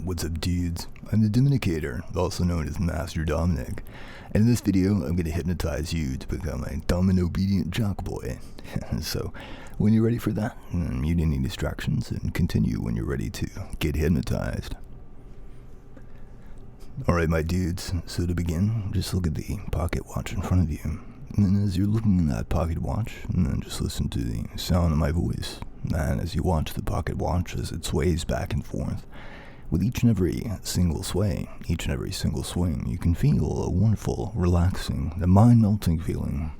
What's up, dudes? I'm the Dominicator, also known as Master Dominic, and in this video I'm going to hypnotize you to become a dumb and obedient Jockboy. So when you're ready for that, mute any distractions and continue when you're ready to get hypnotized. Alright, my dudes, so to begin, just look at the pocket watch in front of you. And as you're looking at that pocket watch, and then just listen to the sound of my voice. And as you watch the pocket watch as it sways back and forth, with each and every single sway, each and every single swing, you can feel a wonderful, relaxing, the mind-melting feeling.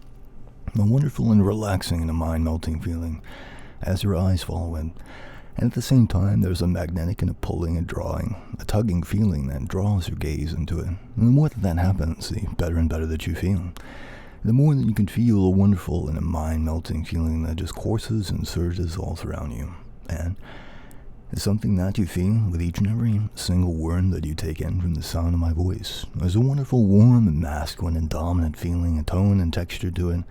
A wonderful and relaxing and a mind-melting feeling as your eyes follow it. And at the same time, there's a magnetic and a pulling and drawing, a tugging feeling that draws your gaze into it. And the more that happens, the better and better that you feel. The more that you can feel a wonderful and a mind-melting feeling that just courses and surges all throughout you. And it's something that you feel with each and every single word that you take in from the sound of my voice. There's a wonderful, warm and masculine and dominant feeling, a tone and texture to it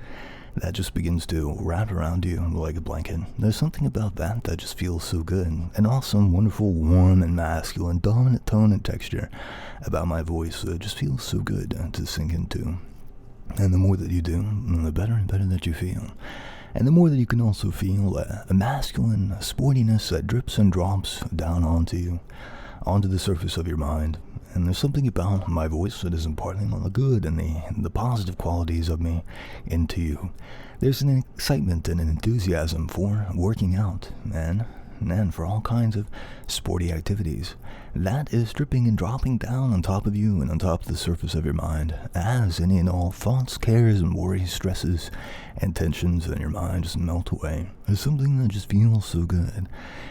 that just begins to wrap around you like a blanket. There's something about that that just feels so good. An awesome, wonderful, warm and masculine, dominant tone and texture about my voice that just feels so good to sink into. And the more that you do, the better and better that you feel. And the more that you can also feel a masculine sportiness that drips and drops down onto the surface of your mind. And there's something about my voice that is imparting all the good and the positive qualities of me into you. There's an excitement and an enthusiasm for working out and for all kinds of sporty activities. That is dripping and dropping down on top of you and on top of the surface of your mind, as any and all thoughts, cares, and worries, stresses, and tensions in your mind just melt away. There's something that just feels so good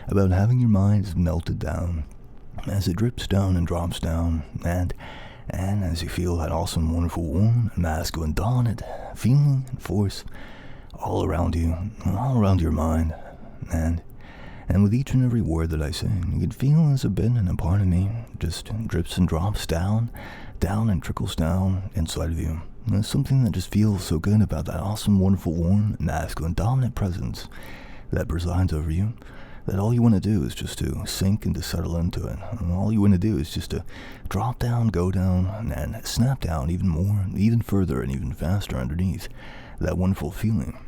about having your mind melted down as it drips down and drops down, and as you feel that awesome, wonderful, warm, masculine, dominant feeling and force all around you, all around your mind, and with each and every word that I say, you can feel as a bit and a part of me just drips and drops down and trickles down inside of you. And there's something that just feels so good about that awesome, wonderful, warm, masculine, dominant presence that presides over you, that all you want to do is just to sink and to settle into it. And all you want to do is just to drop down, go down, and snap down even more, even further, and even faster underneath that wonderful feeling.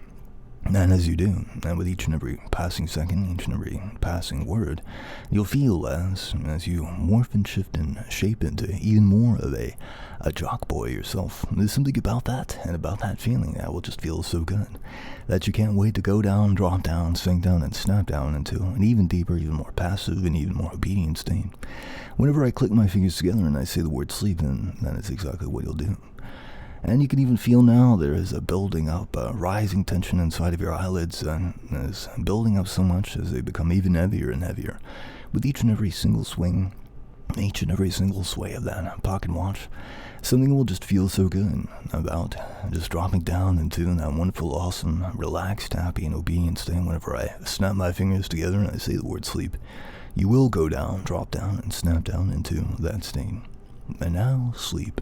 And as you do, and with each and every passing second, each and every passing word, you'll feel as you morph and shift and shape into even more of a jockboy yourself. There's something about that, and about that feeling that will just feel so good, that you can't wait to go down, drop down, sink down, and snap down into an even deeper, even more passive, and even more obedient state. Whenever I click my fingers together and I say the word sleep, then that is exactly what you'll do. And you can even feel now there is a building up, a rising tension inside of your eyelids, and is building up so much as they become even heavier and heavier. With each and every single swing, each and every single sway of that pocket watch, something will just feel so good about just dropping down into that wonderful, awesome, relaxed, happy, and obedient state. Whenever I snap my fingers together and I say the word sleep, you will go down, drop down, and snap down into that state. And now, sleep.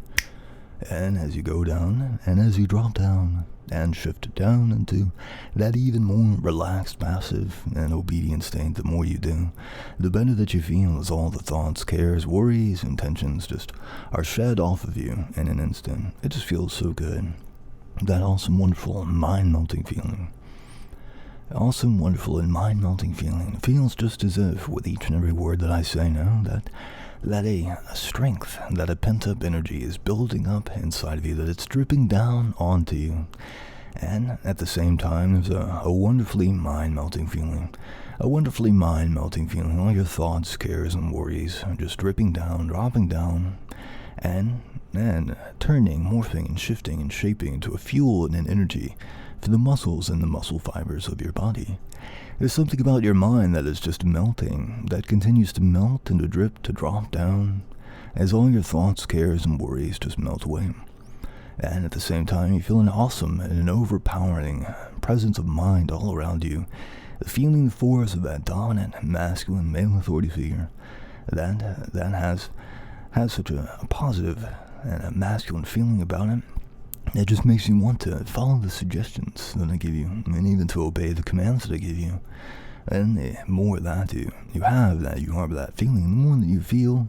And as you go down, and as you drop down, and shift down into that even more relaxed, passive, and obedient state, the more you do, the better that you feel as all the thoughts, cares, worries, and tensions just are shed off of you in an instant. It just feels so good. That awesome, wonderful, mind-melting feeling. Awesome, wonderful, and mind-melting feeling. It feels just as if, with each and every word that I say now, that a strength, that a pent-up energy is building up inside of you, that it's dripping down onto you. And at the same time, there's a wonderfully mind-melting feeling. A wonderfully mind-melting feeling. All your thoughts, cares, and worries are just dripping down, dropping down, and turning, morphing, and shifting, and shaping into a fuel and an energy for the muscles and the muscle fibers of your body. There's something about your mind that is just melting, that continues to melt and to drip, to drop down, as all your thoughts, cares, and worries just melt away. And at the same time, you feel an awesome and an overpowering presence of mind all around you, feeling the force of that dominant, masculine, male authority figure that has such a positive and a masculine feeling about it. It just makes you want to follow the suggestions that I give you, and even to obey the commands that I give you. And the more that you have that feeling, the more that you feel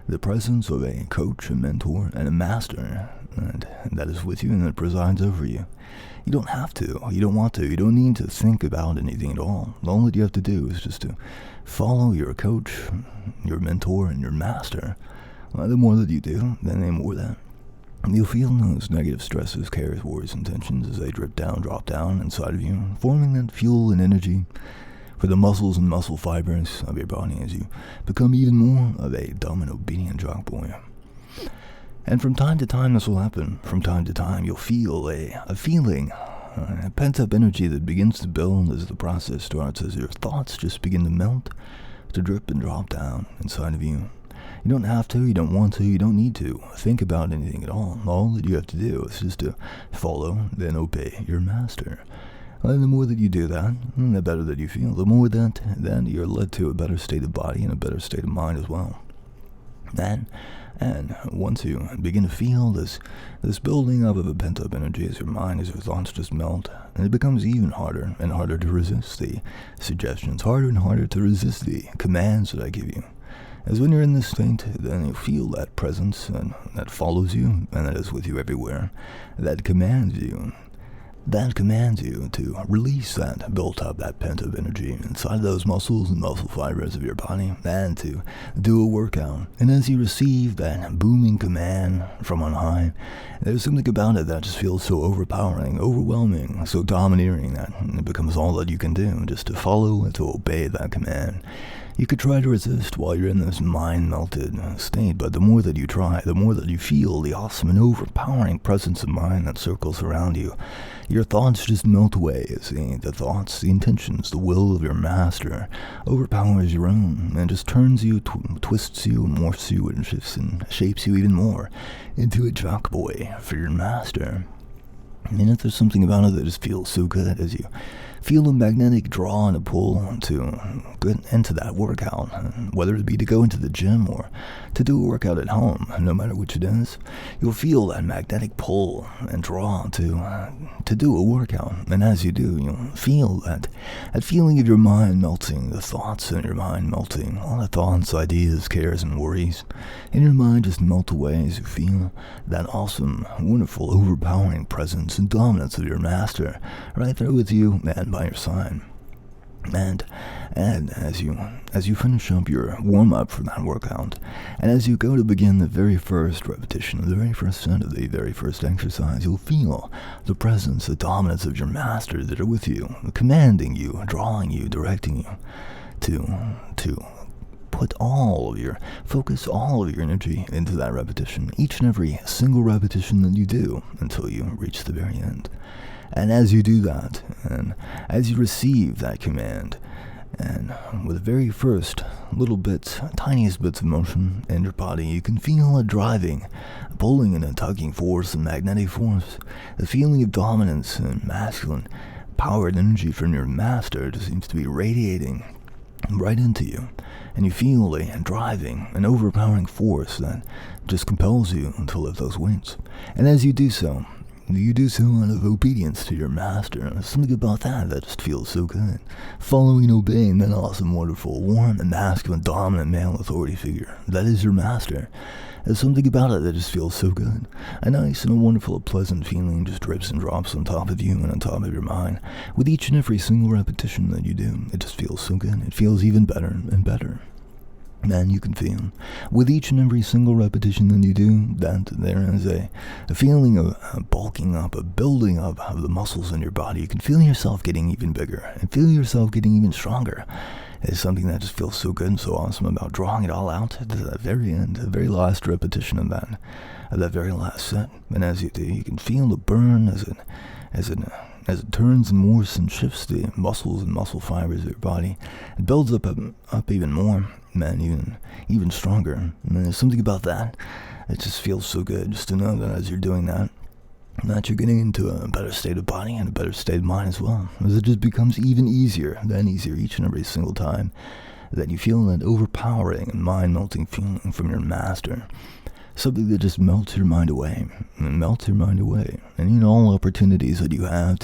the presence of a coach, a mentor, and a master and that is with you and that presides over you. You don't have to, you don't want to, you don't need to think about anything at all. All that you have to do is just to follow your coach, your mentor, and your master. The more that you do, then the more that you'll feel those negative stresses, cares, worries, and tensions as they drop down inside of you, forming that fuel and energy for the muscles and muscle fibers of your body as you become even more of a dumb and obedient jockboy. And from time to time this will happen. From time to time you'll feel a feeling, a pent-up energy that begins to build as the process starts, as your thoughts just begin to melt, to drip and drop down inside of you. You don't have to, you don't want to, you don't need to think about anything at all. All that you have to do is just to follow, then obey your master. And the more that you do that, the better that you feel. The more that then you're led to a better state of body and a better state of mind as well. And once you begin to feel this building up of a pent-up energy as your mind, as your thoughts just melt, and it becomes even harder and harder to resist the suggestions, harder and harder to resist the commands that I give you. As when you're in this state, then you feel that presence and that follows you and that is with you everywhere, that commands you to release that built up, that pent-up energy inside those muscles and muscle fibers of your body, and to do a workout. And as you receive that booming command from on high, there's something about it that just feels so overpowering, overwhelming, so domineering that it becomes all that you can do, just to follow and to obey that command. You could try to resist while you're in this mind-melted state, but the more that you try, the more that you feel the awesome and overpowering presence of mind that circles around you. Your thoughts just melt away as the thoughts, the intentions, the will of your master overpowers your own and just turns you, twists you, morphs you, and shifts and shapes you even more into a jockboy for your master. And if there's something about it that just feels so good as you feel a magnetic draw and a pull to get into that workout, whether it be to go into the gym or to do a workout at home, no matter which it is, you'll feel that magnetic pull and draw to do a workout. And as you do, you'll feel that feeling of your mind melting, the thoughts in your mind melting, all the thoughts, ideas, cares, and worries in your mind just melt away as you feel that awesome, wonderful, overpowering presence and dominance of your master right there with you and by your side. And as you finish up your warm-up for that workout, and as you go to begin the very first repetition, the very first set of the very first exercise, you'll feel the presence, the dominance of your master that are with you, commanding you, drawing you, directing you to put all of your focus, all of your energy into that repetition, each and every single repetition that you do until you reach the very end. And as you do that, and as you receive that command, and with the very first little bits, tiniest bits of motion in your body, you can feel a driving, pulling and a tugging force, and magnetic force. The feeling of dominance and masculine powered energy from your master just seems to be radiating right into you. And you feel a driving, an overpowering force that just compels you to lift those weights. And as you do so out of obedience to your master. There's something about that just feels so good. Following and obeying that awesome, wonderful, warm and masculine, dominant male authority figure. That is your master. There's something about it that just feels so good. A nice and a wonderful, pleasant feeling just drips and drops on top of you and on top of your mind. With each and every single repetition that you do, it just feels so good. It feels even better and better. And you can feel, with each and every single repetition that you do, that there is a feeling of bulking up, a building up of the muscles in your body. You can feel yourself getting even bigger and feel yourself getting even stronger. It's something that just feels so good and so awesome about drawing it all out to the very end, the very last repetition of that very last set. And as you do, you can feel the burn as it turns and morphs and shifts the muscles and muscle fibers of your body. It builds up even more, man, even stronger. And there's something about that. It just feels so good just to know that as you're doing that you're getting into a better state of body and a better state of mind as well. As it just becomes even easier each and every single time that you feel that overpowering and mind-melting feeling from your master. something that just melts your mind away, and all opportunities that you have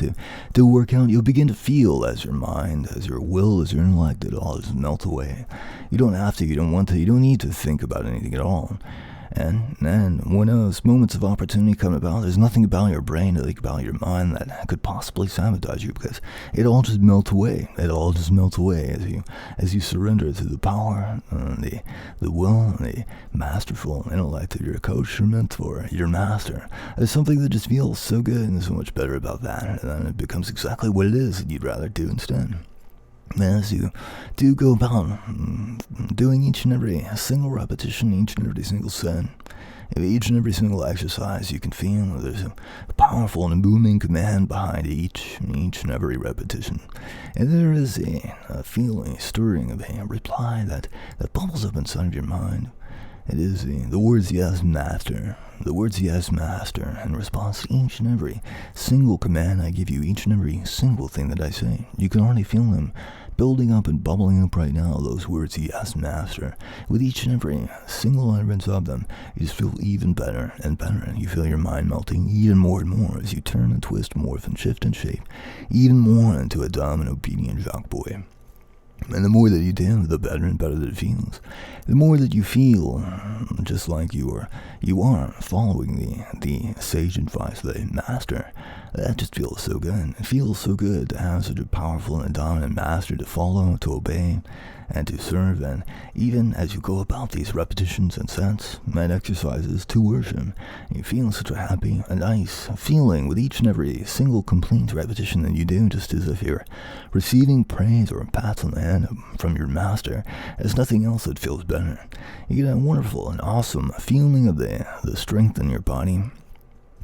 to work out, you'll begin to feel as your mind, as your will, as your intellect, it all just melt away. You don't have to, you don't want to, you don't need to think about anything at all. And when those moments of opportunity come about, there's nothing about your brain, nothing about your mind that could possibly sabotage you, because it all just melts away. It all just melts away as you surrender to the power, the will, the masterful intellect of your coach, your mentor, your master. There's something that just feels so good and so much better about that, and then it becomes exactly what it is that you'd rather do instead. As you do go about doing each and every single repetition, each and every single set, each and every single exercise, you can feel there's a powerful and booming command behind each and every repetition. And there is a feeling, a stirring of a reply that bubbles up inside of your mind. It is the words, yes, master. The words, yes, master, in response to each and every single command I give you, each and every single thing that I say. You can already feel them building up and bubbling up right now, those words, yes, master. With each and every single utterance of them, you just feel even better and better. You feel your mind melting even more and more as you turn and twist, morph and shift and shape even more into a dumb and obedient Jockboy. And the more that you do, the better and better that it feels. The more that you feel just like you are following the sage advice of the master. That just feels so good. It feels so good to have such a powerful and dominant master to follow, to obey, and to serve. And even as you go about these repetitions and sets and exercises to worship, you feel such a happy, a nice feeling with each and every single complete repetition that you do, just as if you're receiving praise or pats on the hand from your master. There's nothing else that feels better. You get a wonderful and awesome feeling of the strength in your body.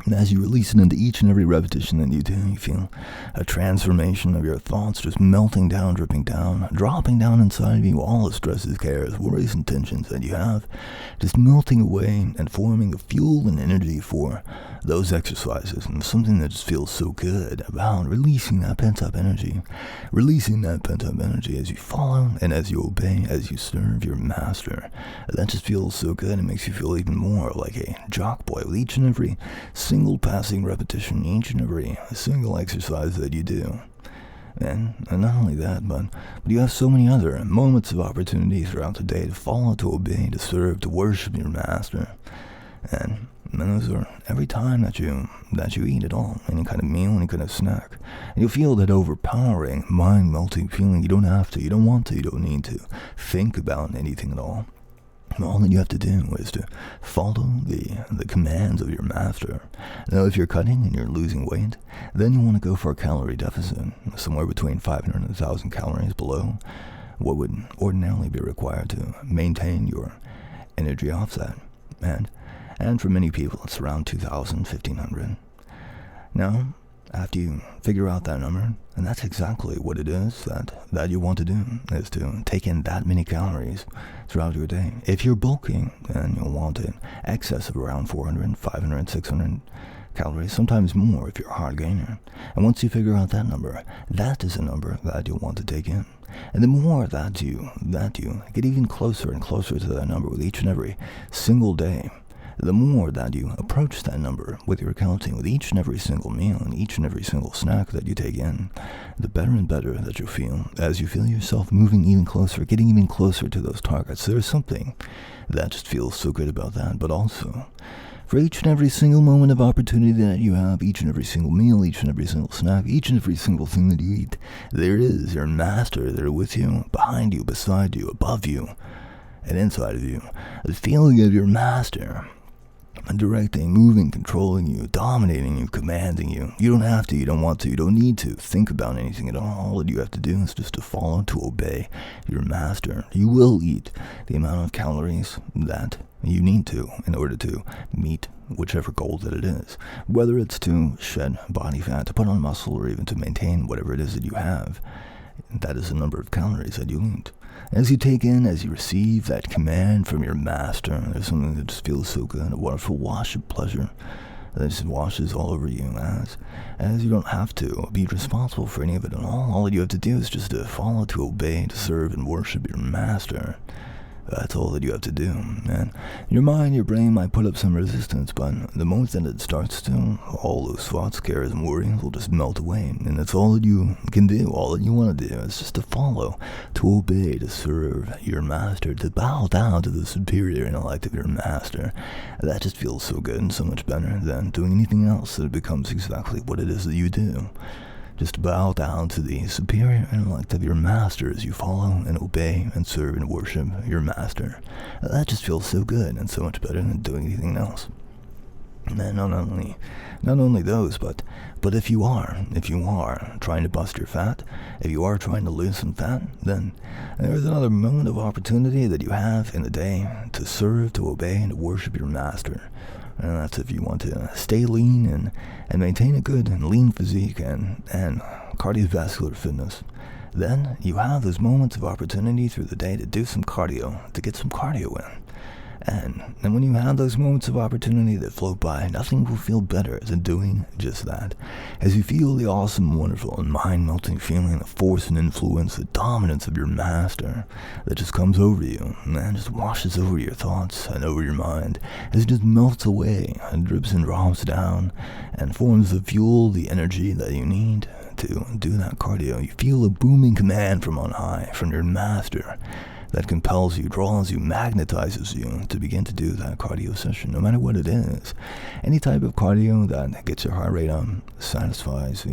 And as you release it into each and every repetition that you do, you feel a transformation of your thoughts just melting down, dripping down, dropping down inside of you, all the stresses, cares, worries, and tensions that you have, just melting away and forming the fuel and energy for those exercises. And something that just feels so good about releasing that pent-up energy as you follow and as you obey, as you serve your master. That just feels so good. It makes you feel even more like a Jockboy with each and every single passing repetition, each and every single exercise that you do. And not only that, but you have so many other moments of opportunity throughout the day to follow, to obey, to serve, to worship your master. And those are every time that you eat at all, any kind of meal, any kind of snack. And you'll feel that overpowering, mind-melting feeling. You don't have to, you don't want to, you don't need to think about anything at all. All that you have to do is to follow the commands of your master. Now, if you're cutting and you're losing weight, then you want to go for a calorie deficit, somewhere between 500 and 1,000 calories below what would ordinarily be required to maintain your energy offset. And for many people, it's around 2,000, 1,500. Now, after you figure out that number, and that's exactly what it is that you want to do, is to take in that many calories throughout your day. If you're bulking, then you'll want an excess of around 400, 500, 600 calories, sometimes more if you're a hard gainer. And once you figure out that number, that is a number that you'll want to take in. And the more that you get even closer and closer to that number with each and every single day, the more that you approach that number with your counting, with each and every single meal and each and every single snack that you take in, the better and better that you'll feel as you feel yourself moving even closer, getting even closer to those targets. There's something that just feels so good about that, but also for each and every single moment of opportunity that you have, each and every single meal, each and every single snack, each and every single thing that you eat, there is your master there with you, behind you, beside you, above you, and inside of you. The feeling of your master directing, moving, controlling you, dominating you, commanding you. You don't have to, you don't want to, you don't need to think about anything at all. All that you have to do is just to follow, to obey your master. You will eat the amount of calories that you need to in order to meet whichever goal that it is. Whether it's to shed body fat, to put on muscle, or even to maintain whatever it is that you have, that is the number of calories that you need. As you take in, as you receive that command from your master, there's something that just feels so good, a wonderful wash of pleasure that just washes all over you as you don't have to be responsible for any of it at all. All that you have to do is just to follow, to obey, to serve, and worship your master. That's all that you have to do, and your mind, your brain might put up some resistance, but the moment that it starts to, all those thoughts, cares, and worries will just melt away, and that's all that you can do. All that you want to do is just to follow, to obey, to serve your master, to bow down to the superior intellect of your master. That just feels so good and so much better than doing anything else, that it becomes exactly what it is that you do. Just bow down to the superior intellect of your master as you follow and obey and serve and worship your master. That just feels so good and so much better than doing anything else. And not only those, but if you are trying to bust your fat, if you are trying to lose some fat, then there's another moment of opportunity that you have in the day to serve, to obey, and to worship your master. And that's if you want to stay lean and maintain a good and lean physique and cardiovascular fitness. Then you have those moments of opportunity through the day to do some cardio, to get some cardio in. And when you have those moments of opportunity that float by, nothing will feel better than doing just that. As you feel the awesome, wonderful, and mind-melting feeling, the force and influence, the dominance of your master that just comes over you and just washes over your thoughts and over your mind, as it just melts away and drips and drops down and forms the fuel, the energy that you need to do that cardio. You feel a booming command from on high, from your master, that compels you, draws you, magnetizes you to begin to do that cardio session, no matter what it is. Any type of cardio that gets your heart rate up, satisfies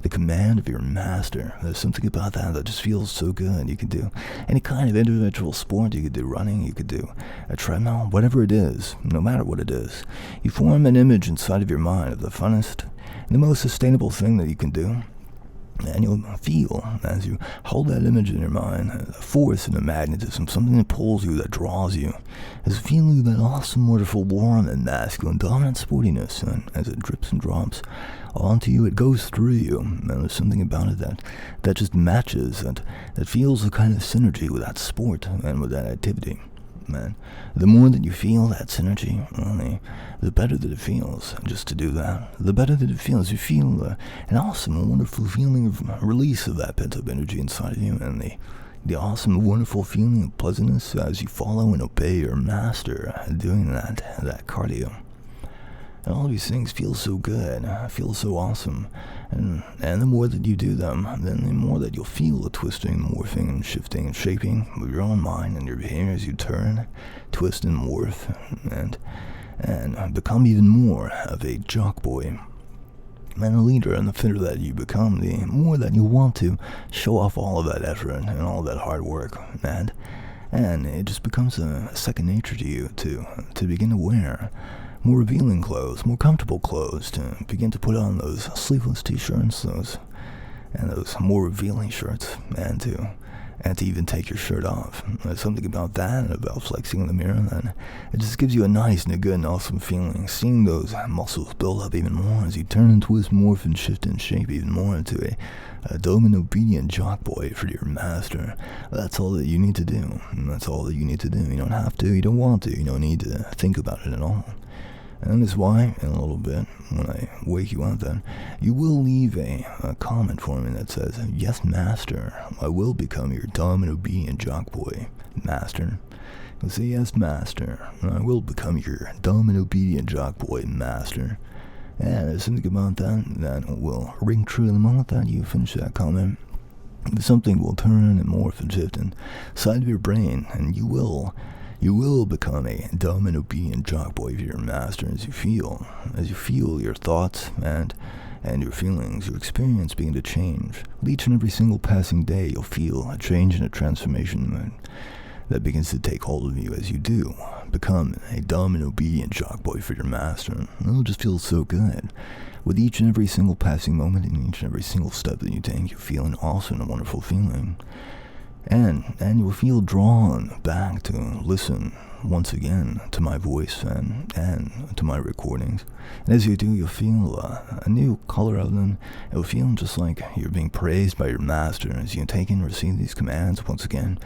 the command of your master. There's something about that just feels so good. You can do any kind of individual sport. You could do running, you could do a treadmill, whatever it is, no matter what it is. You form an image inside of your mind of the funnest and the most sustainable thing that you can do. And you'll feel, as you hold that image in your mind, a force and a magnetism, something that pulls you, that draws you, as feeling that awesome, wonderful, warm, and masculine, dominant sportiness, and as it drips and drops onto you, it goes through you, and there's something about it that just matches, that feels a kind of synergy with that sport and with that activity. Man, the more that you feel that synergy, the better that it feels just to do that. The better that it feels. You feel an awesome, wonderful feeling of release of that pent-up energy inside of you, and the awesome, wonderful feeling of pleasantness as you follow and obey your master doing that cardio. And all these things feel so good, feel so awesome. And the more that you do them, then the more that you'll feel the twisting, morphing, and shifting, and shaping of your own mind and your behavior as you turn, twist, and morph, and become even more of a jockboy. And the leader and the fitter that you become, the more that you want to show off all of that effort and all of that hard work. And it just becomes a second nature to you to begin to wear more revealing clothes, more comfortable clothes, to begin to put on those sleeveless t-shirts, those more revealing shirts, and to even take your shirt off. There's something about that and about flexing in the mirror that it just gives you a nice and a good and awesome feeling. Seeing those muscles build up even more as you turn and twist, morph, and shift and shape even more into a dominant, obedient jockboy for your master. That's all that you need to do. And that's all that you need to do. You don't have to, you don't want to, you don't need to think about it at all. And that's why, in a little bit, when I wake you up, then you will leave a comment for me that says, "Yes, master, I will become your dumb and obedient jockboy, master." You'll say, "Yes, master, I will become your dumb and obedient jockboy, master." And there's something about that will ring true in the moment that you finish that comment. Something will turn and morph and shift inside of your brain, and you will become a dumb and obedient jockboy of your master as you feel your thoughts and your feelings, your experience begin to change. With each and every single passing day, you'll feel a change and a transformation that begins to take hold of you as you do become a dumb and obedient jockboy for your master. It'll just feel so good. With each and every single passing moment and each and every single step that you take, you feel an awesome and wonderful feeling. And you'll feel drawn back to listen once again to my voice and to my recordings. And as you do, you'll feel a new color of them. It'll feel just like you're being praised by your master as you take and receive these commands once again.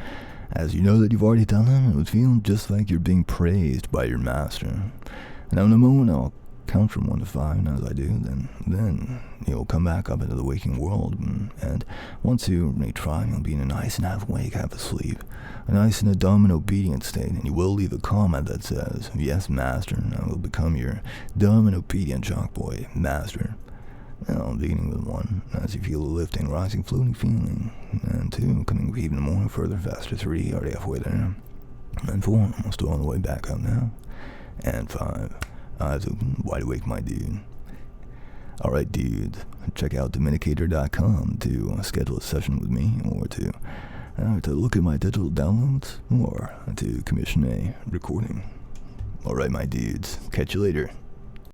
As you know that you've already done them, it would feel just like you're being praised by your master. Now in a moment, I'll count from 1 to 5, and as I do, then you'll come back up into the waking world, and once you reach 5, you'll be in a nice and half-awake, half-asleep, a nice and a dumb and obedient state, and you will leave a comment that says, "Yes, master," and I will become your dumb and obedient Jockboy, master. Now, beginning with 1, as you feel a lifting, rising, floating feeling, and 2, coming even more, further, faster, 3, already halfway there, and 4, almost all the way back up now, and 5, eyes open, wide awake, my dude. Alright, dudes, check out Dominicator.com to schedule a session with me, or to look at my digital downloads, or to commission a recording. Alright, my dudes, catch you later.